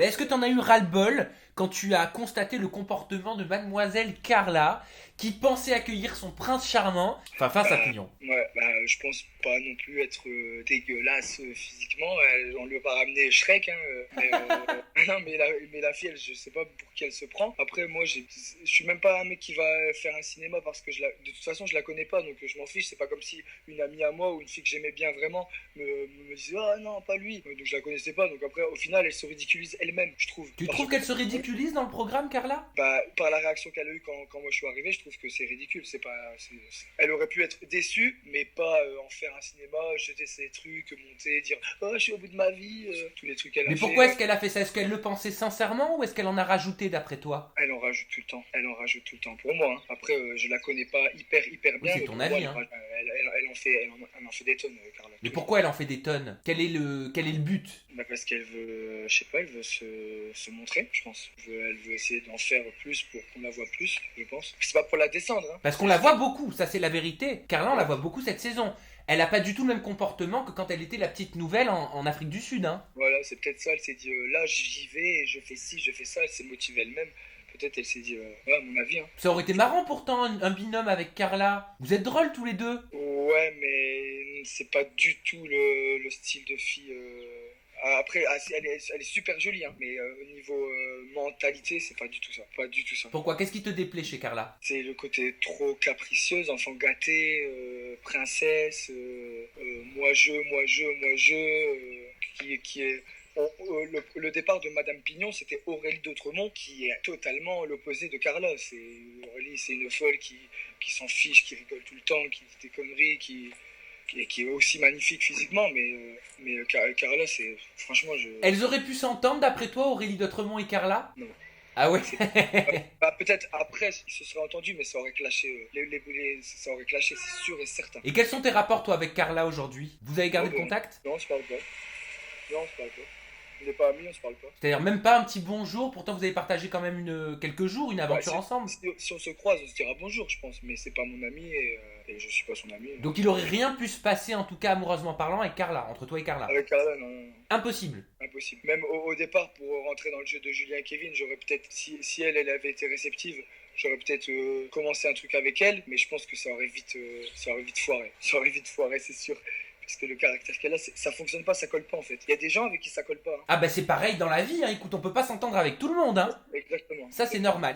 Est-ce que t'en as eu ras-le-bol quand tu as constaté le comportement de mademoiselle Carla, qui pensait accueillir son prince charmant, enfin face à Pignon? Ouais, je pense pas non plus être dégueulasse physiquement. On lui a pas ramené Shrek, hein, non, mais la fille, je sais pas pour qui elle se prend. Après, moi, je suis même pas un mec qui va faire un cinéma parce que de toute façon, je la connais pas, donc je m'en fiche. C'est pas comme si une amie à moi ou une fille que j'aimais bien vraiment me disait, oh non, pas lui. Donc je la connaissais pas. Donc après, au final, elle se ridiculise elle-même, je trouve. Tu Parce trouves que qu'elle se ridiculise dans le programme, Carla? par la réaction qu'elle a eue quand moi je suis arrivé, je trouve que c'est ridicule. C'est pas, Elle aurait pu être déçue, mais pas en faire un cinéma, jeter ses trucs, monter, dire oh je suis au bout de ma vie, tous les trucs qu'elle a Mais fait. pourquoi est-ce qu'elle a fait ça? Est-ce qu'elle le pensait sincèrement ou est-ce qu'elle en a rajouté d'après toi? Elle en rajoute tout le temps. Elle en rajoute tout le temps. Pour moi, hein. Après, je la connais pas hyper Oui, bien, c'est mais ton pour moi, avis, hein. elle en fait des tonnes, Carla. Mais pourquoi elle en fait des tonnes? Quel est le but? Parce qu'elle veut, je sais pas, elle veut se montrer, je pense. Elle veut essayer d'en faire plus pour qu'on la voit plus, je pense. C'est pas pour la descendre, hein. Parce qu'on la voit beaucoup, ça c'est la vérité. Carla, on la voit beaucoup cette saison. Elle a pas du tout le même comportement que quand elle était la petite nouvelle en Afrique du Sud, hein. Voilà, c'est peut-être ça. Elle s'est dit là, j'y vais, je fais ci, je fais ça. Elle s'est motivée elle-même. Peut-être elle s'est dit, ouais, à mon avis, hein. Ça aurait été marrant pourtant, un binôme avec Carla. Vous êtes drôles tous les deux. Ouais, mais c'est pas du tout le style de fille. Après, elle est super jolie, hein, mais au niveau mentalité, c'est pas du tout ça. Pas du tout ça. Pourquoi? Qu'est-ce qui te déplaît chez Carla? C'est le côté trop capricieuse, enfant gâté, princesse, qui est. Le départ de Madame Pignon, c'était Aurélie d'Autremont, qui est totalement l'opposé de Carla. Aurélie, c'est une folle qui s'en fiche, qui rigole tout le temps, qui dit des conneries, qui est aussi magnifique physiquement, mais Carla, c'est. Franchement, je. Elles auraient pu s'entendre d'après toi, Aurélie d'Autremont et Carla? Non. Ah ouais. Peut-être après, ils se seraient entendus, mais ça aurait clashé. Ça aurait clashé, c'est sûr et certain. Et quels sont tes rapports toi avec Carla aujourd'hui? Vous avez gardé Oh, le contact? non, on se parle pas. Non, on se parle pas. On n'est pas amis, on se parle pas. C'est-à-dire même pas un petit bonjour, pourtant vous avez partagé quand même quelques jours, une Ouais, aventure ensemble. si on se croise, on se dira bonjour, je pense, mais c'est pas mon ami et je suis pas son ami. Donc il aurait rien pu se passer, en tout cas amoureusement parlant, avec Carla, entre toi et Carla. Avec Carla, non, non, non. Impossible. Impossible. Même au départ, pour rentrer dans le jeu de Julien et Kevin, j'aurais peut-être, si elle avait été réceptive, j'aurais peut-être commencé un truc avec elle, mais je pense que ça aurait vite foiré. Ça aurait vite foiré, c'est sûr. Parce que le caractère qu'elle a, ça fonctionne pas, ça colle pas en fait. Il y a des gens avec qui ça colle pas, hein. Ah bah c'est pareil dans la vie, hein. Écoute, on peut pas s'entendre avec tout le monde, hein. Exactement. Ça c'est normal.